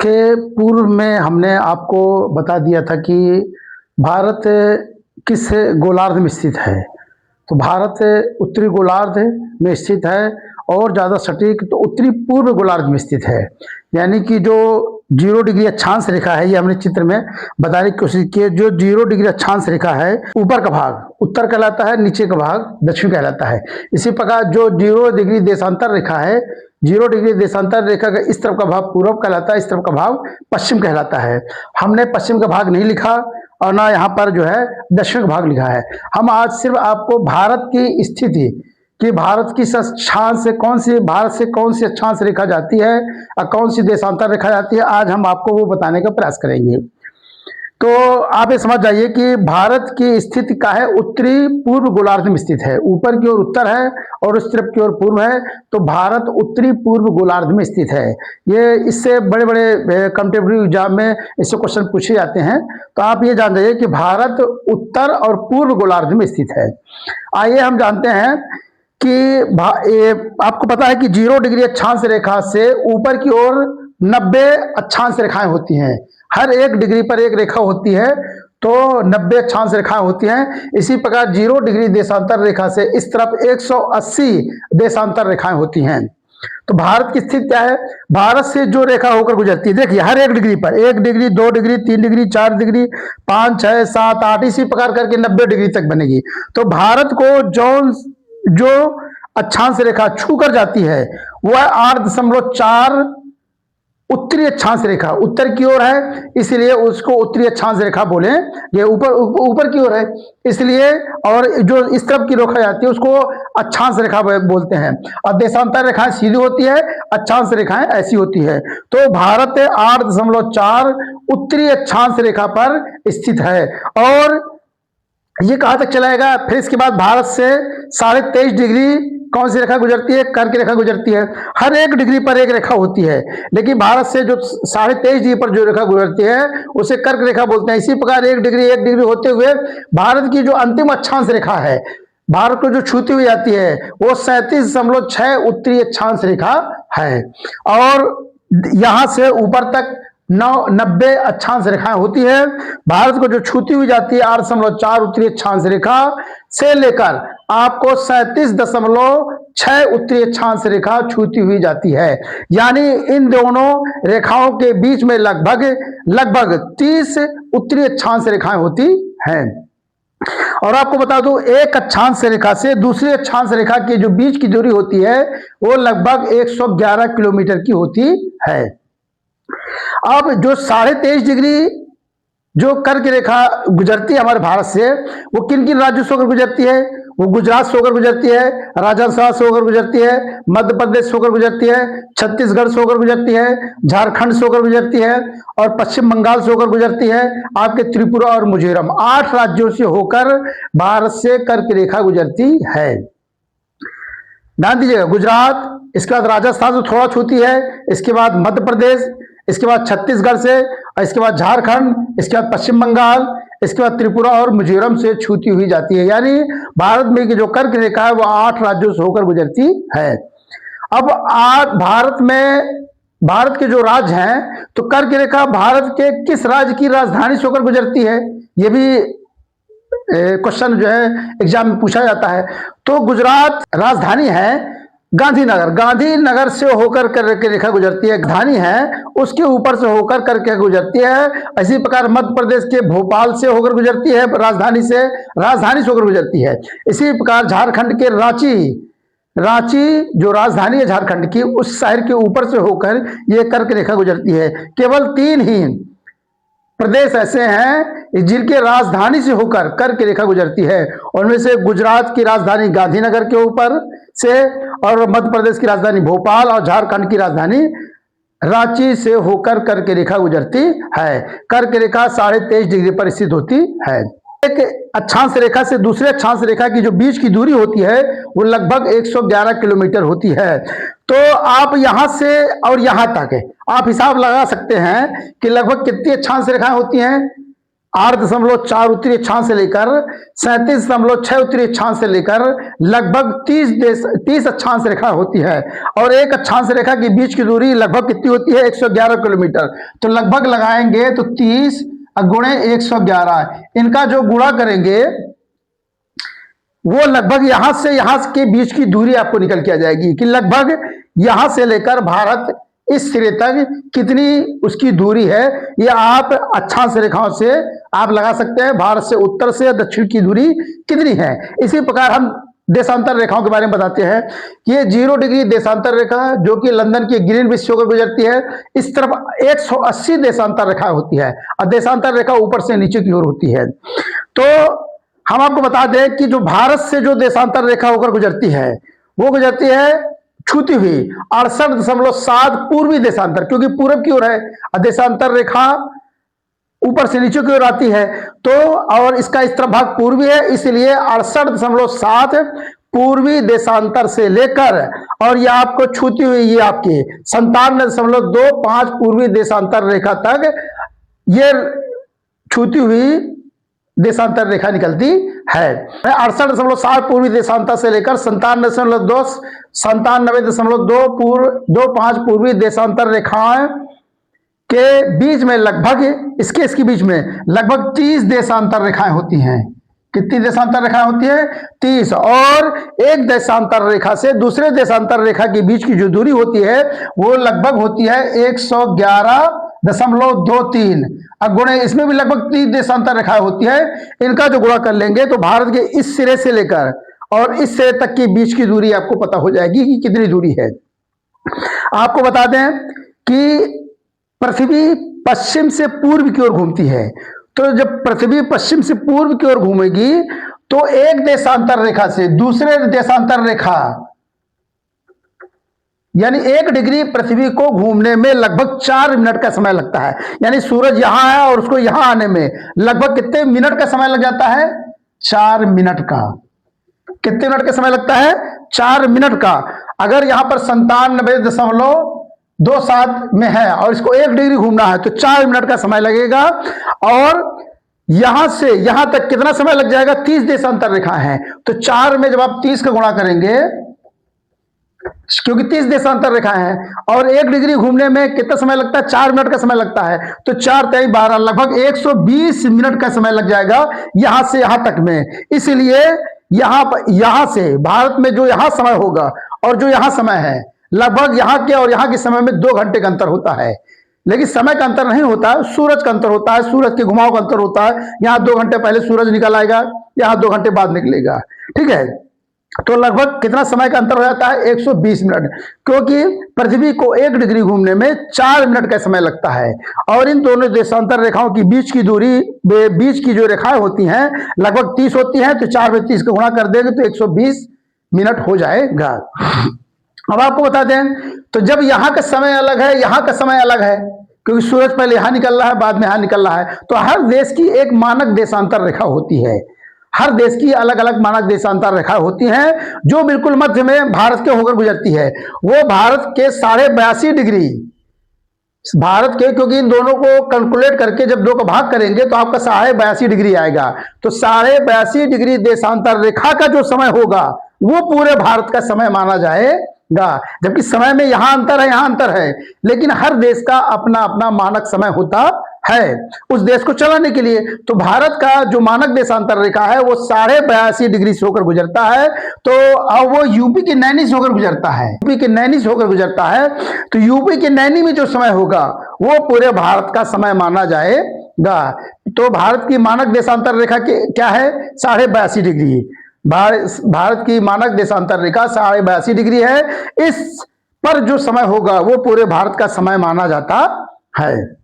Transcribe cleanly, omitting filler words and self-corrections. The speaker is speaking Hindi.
के पूर्व में हमने आपको बता दिया था कि भारत किस गोलार्ध में स्थित है। तो भारत उत्तरी गोलार्ध में स्थित है और ज़्यादा सटीक तो उत्तरी पूर्व गोलार्ध में स्थित है। यानी कि जो 0 डिग्री अक्षांश रेखा है, ये हमने चित्र में बताने की कोशिश की है। जो 0 डिग्री अक्षांश रेखा है, ऊपर का भाग उत्तर कहलाता है, नीचे का भाग दक्षिण कहलाता है। इसी प्रकार जो 0 डिग्री देशांतर रेखा है, 0 डिग्री देशांतर रेखा का इस तरफ का भाग पूर्व कहलाता है, इस तरफ का भाग पश्चिम कहलाता है। हमने पश्चिम का भाग नहीं लिखा और ना यहाँ पर जो है दक्षिण का भाग लिखा है। हम आज सिर्फ आपको भारत की स्थिति कि भारत की अक्षांश से कौन सी भारत से कौन सी अक्षांश रेखा जाती है और कौन सी देशांतर रेखा जाती है, आज हम आपको वो बताने का प्रयास करेंगे। तो आप ये समझ जाइए कि भारत की स्थिति का है उत्तरी पूर्व गोलार्ध में स्थित है। ऊपर की ओर उत्तर है और उस तरफ की ओर पूर्व है, तो भारत उत्तरी पूर्व गोलार्ध में स्थित है। ये इससे बड़े बड़े कंटेम्प्रेरी एग्जाम में इससे क्वेश्चन पूछे जाते हैं। तो आप ये जान जाइए कि भारत उत्तर और पूर्व गोलार्ध में स्थित है। आइए हम जानते हैं कि आपको पता है कि 0 डिग्री अक्षांश रेखा से ऊपर की ओर 90 अक्षांश रेखाएं होती हैं। हर 1 डिग्री पर एक रेखा होती है, तो 90 अक्षांश रेखाएं होती हैं। इसी प्रकार 0 डिग्री देशांतर रेखा से इस तरफ 180 देशांतर रेखाएं होती हैं। तो भारत की स्थिति क्या है? भारत से जो रेखा होकर गुजरती है, देखिए हर 1 डिग्री पर 1 डिग्री, 2 डिग्री, 3 डिग्री, 4 डिग्री, 5, 6, 7, 8 इसी प्रकार करके 90 डिग्री तक बनेगी। तो भारत को जो अक्षांश रेखा छू कर जाती है वह 8.4 उत्तरी अक्षांश रेखा उत्तर की ओर है, इसलिए उसको उत्तरी अक्षांश रेखा बोले। ये ऊपर की ओर है इसलिए, और जो इस तरफ की रेखा जाती है उसको अक्षांश रेखा बोलते हैं। और देशांतर रेखाएं सीधी होती है, अक्षांश रेखाएं ऐसी होती है। तो भारत 8.4 उत्तरी अक्षांश रेखा पर स्थित है। और ये कहां तक चलाएगा? फिर इसके बाद भारत से 23.5 डिग्री कौन सी रेखा गुजरती है? कर्क रेखा गुजरती है। हर 1 डिग्री पर एक रेखा होती है, लेकिन भारत से जो 23.5 डिग्री पर जो रेखा गुजरती है उसे कर्क रेखा बोलते हैं। इसी प्रकार 1 डिग्री होते हुए भारत की जो अंतिम अक्षांश रेखा है, भारत को जो छूती हुई जाती है, वो 37.6 उत्तरी अक्षांश रेखा है। और यहां से ऊपर तक 90 अक्षांश रेखाएं होती है। भारत को जो छूती हुई जाती है 8.4 उत्तरी अक्षांश रेखा से लेकर आपको 37.6 उत्तरी अक्षांश रेखा छूती हुई जाती है। यानी इन दोनों रेखाओं के बीच में लगभग 30 उत्तरी अक्षांश रेखाएं होती हैं। और आपको बता दूं, एक अक्षांश रेखा से दूसरी अक्षांश रेखा के जो बीच की दूरी होती है वो लगभग 111 किलोमीटर की होती है। अब जो 23.5 डिग्री जो कर्क रेखा गुजरती है हमारे भारत से, वो किन किन राज्यों से होकर गुजरती है? वो गुजरात से होकर गुजरती है, राजस्थान से होकर गुजरती है, मध्य प्रदेश से होकर गुजरती है, छत्तीसगढ़ से होकर गुजरती है, झारखंड से होकर गुजरती है और पश्चिम बंगाल से होकर गुजरती है। आपके त्रिपुरा और मिजोरम 8 राज्यों से होकर भारत से कर्क रेखा गुजरती है। ध्यान दीजिएगा, गुजरात, इसके बाद राजस्थान से थोड़ा छूती है, इसके बाद मध्य प्रदेश, इसके बाद छत्तीसगढ़ से, और इसके बाद झारखंड, इसके बाद पश्चिम बंगाल, इसके बाद त्रिपुरा और मिजोरम से छूती हुई जाती है। यानी भारत में की जो कर्क रेखा है वो 8 राज्यों से होकर गुजरती है। अब भारत के जो राज्य हैं, तो कर्क रेखा भारत के किस राज्य की राजधानी से होकर गुजरती है? ये भी क्वेश्चन जो है एग्जाम में पूछा जाता है। तो गुजरात राजधानी है गांधीनगर से होकर करके रेखा गुजरती है, राजधानी है उसके ऊपर से होकर करके गुजरती है। इसी प्रकार मध्य प्रदेश के भोपाल से होकर गुजरती है, राजधानी से होकर गुजरती है। इसी प्रकार झारखंड के रांची जो राजधानी है झारखंड की, उस शहर के ऊपर से होकर ये कर्क रेखा गुजरती है। केवल 3 ही प्रदेश ऐसे हैं जिनके राजधानी से होकर कर्क रेखा गुजरती है। उनमें से गुजरात की राजधानी गांधीनगर के ऊपर से, और मध्य प्रदेश की राजधानी भोपाल और झारखंड की राजधानी रांची से होकर कर्क रेखा गुजरती है। कर्क रेखा 23.5 डिग्री पर स्थित होती है। एक अक्षांश रेखा से दूसरे अक्षांश रेखा की जो बीच की दूरी होती है वो लगभग 111 किलोमीटर होती है। तो आप यहां से और यहां तक आप हिसाब लगा सकते हैं कि लगभग कितनी अक्षांश रेखाएं होती हैं। 8.4 उत्तरी अक्षांश से लेकर 37.6 उत्तरी अक्षांश से लेकर लगभग 30 अक्षांश रेखा होती है। और एक अक्षांश रेखा के बीच की दूरी लगभग कितनी होती है? 111 किलोमीटर। तो लगभग लगाएंगे तो 30 गुणे 111, इनका जो गुणा करेंगे वो लगभग यहां से यहां के बीच की दूरी आपको निकल के आ जाएगी कि लगभग यहां से लेकर भारत इस सिरे तक कितनी उसकी दूरी है। ये आप अक्षांश रेखाओं से आप लगा सकते हैं, भारत से उत्तर से दक्षिण की दूरी कितनी है। इसी प्रकार हम देशांतर रेखाओं के बारे में बताते हैं कि ये 0 डिग्री देशांतर रेखा जो कि लंदन की ग्रीनविच से होकर गुजरती है, इस तरफ 180 देशांतर रेखा होती है और देशांतर रेखा ऊपर से नीचे की ओर होती है। तो हम आपको बता दें कि जो भारत से जो देशांतर रेखा होकर गुजरती है वो गुजरती है छूती हुई 68.7 पूर्वी देशांतर, क्योंकि पूरब की ओर है और देशांतर रेखा ऊपर से नीचे की ओर आती है। तो और इसका इस तरफ भाग पूर्वी है, इसलिए 68.7 पूर्वी देशांतर से लेकर और ये आपको छूती हुई ये आपकी 97.25 पूर्वी देशांतर रेखा तक ये छूती हुई देशांतर रेखा निकलती है। 68.7 पूर्वी देशांतर से लेकर 97.25 पूर्वी देशांतर रेखाएं के बीच में लगभग इसके बीच में लगभग 30 देशांतर रेखाएं होती हैं। कितनी देशांतर रेखाएं होती है? 30। और एक देशांतर रेखा से दूसरे देशांतर रेखा के बीच की जो दूरी होती है वो लगभग होती है 111.23। अब गुणे इसमें भी लगभग 30 देशांतर रेखाएं होती है। इनका जो गुणा कर लेंगे तो भारत के इस सिरे से लेकर और इस सिरे तक के बीच की दूरी आपको पता हो जाएगी कि कितनी दूरी है। आपको बता दें कि पृथ्वी पश्चिम से पूर्व की ओर घूमती है। तो जब पृथ्वी पश्चिम से पूर्व की ओर घूमेगी तो एक देशांतर रेखा से दूसरे देशांतर रेखा यानी 1 डिग्री पृथ्वी को घूमने में लगभग 4 मिनट का समय लगता है। यानी सूरज यहां है और उसको यहां आने में लगभग कितने मिनट का समय लग जाता है? 4 मिनट का। कितने मिनट का समय लगता है? 4 मिनट का। अगर यहां पर 97.27 में है और इसको 1 डिग्री घूमना है तो 4 मिनट का समय लगेगा। और यहां से यहां तक कितना समय लग जाएगा? 30 देशांतर रेखा है। तो 4 में जब आप 30 का गुणा करेंगे, क्योंकि 30 देशांतर रेखा है और 1 डिग्री घूमने में कितना समय लगता है? 4 मिनट का समय लगता है। तो 4 × 12 लगभग 120 मिनट का समय लग जाएगा यहां से यहां तक में। इसलिए यहां से भारत में जो यहां समय होगा और जो यहां समय है लगभग यहां के और यहां के समय में 2 घंटे का अंतर होता है। लेकिन समय का अंतर नहीं होता है, सूरज का अंतर होता है, सूरज के घुमाव का अंतर होता है। यहां 2 घंटे पहले सूरज निकल आएगा, यहां 2 घंटे बाद निकलेगा। ठीक है, तो लगभग कितना समय का अंतर हो जाता है? 120 मिनट, क्योंकि पृथ्वी को 1 डिग्री घूमने में 4 मिनट का समय लगता है। और इन दोनों देशांतर रेखाओं की बीच की दूरी, बीच की जो रेखाएं होती हैं लगभग 30 होती हैं। तो 4 में 30 का गुणा कर देंगे तो 120 मिनट हो जाएगा। अब आपको बता दें तो जब यहां का समय अलग है, यहां का समय अलग है, क्योंकि सूरज पहले यहां निकल रहा है बाद में यहां निकल रहा है, तो हर देश की एक मानक देशांतर रेखा होती है। हर देश की अलग अलग मानक देशांतर रेखा होती हैं जो बिल्कुल मध्य में भारत के होकर गुजरती है। वो भारत के 82.5 डिग्री भारत के, क्योंकि इन दोनों को कैलकुलेट करके जब 2 का भाग करेंगे तो आपका 82.5 डिग्री आएगा। तो 82.5 डिग्री देशांतर रेखा का जो समय होगा वो पूरे भारत का समय माना जाएगा। जबकि समय में यहां अंतर है, यहां अंतर है, लेकिन हर देश का अपना अपना मानक समय होता है उस देश को चलाने के लिए। तो भारत का जो मानक देशांतर रेखा है वो 82.5 डिग्री से होकर गुजरता है। तो अब वो यूपी के नैनी से होकर गुजरता है, यूपी के नैनी से होकर गुजरता है। तो यूपी के नैनी में जो समय होगा वो पूरे भारत का समय माना जाएगा। तो भारत की मानक देशांतर रेखा क्या है? 82.5 डिग्री। भारत की मानक देशांतर रेखा 82.5 डिग्री है। इस पर जो समय होगा वो पूरे भारत का समय माना जाता है।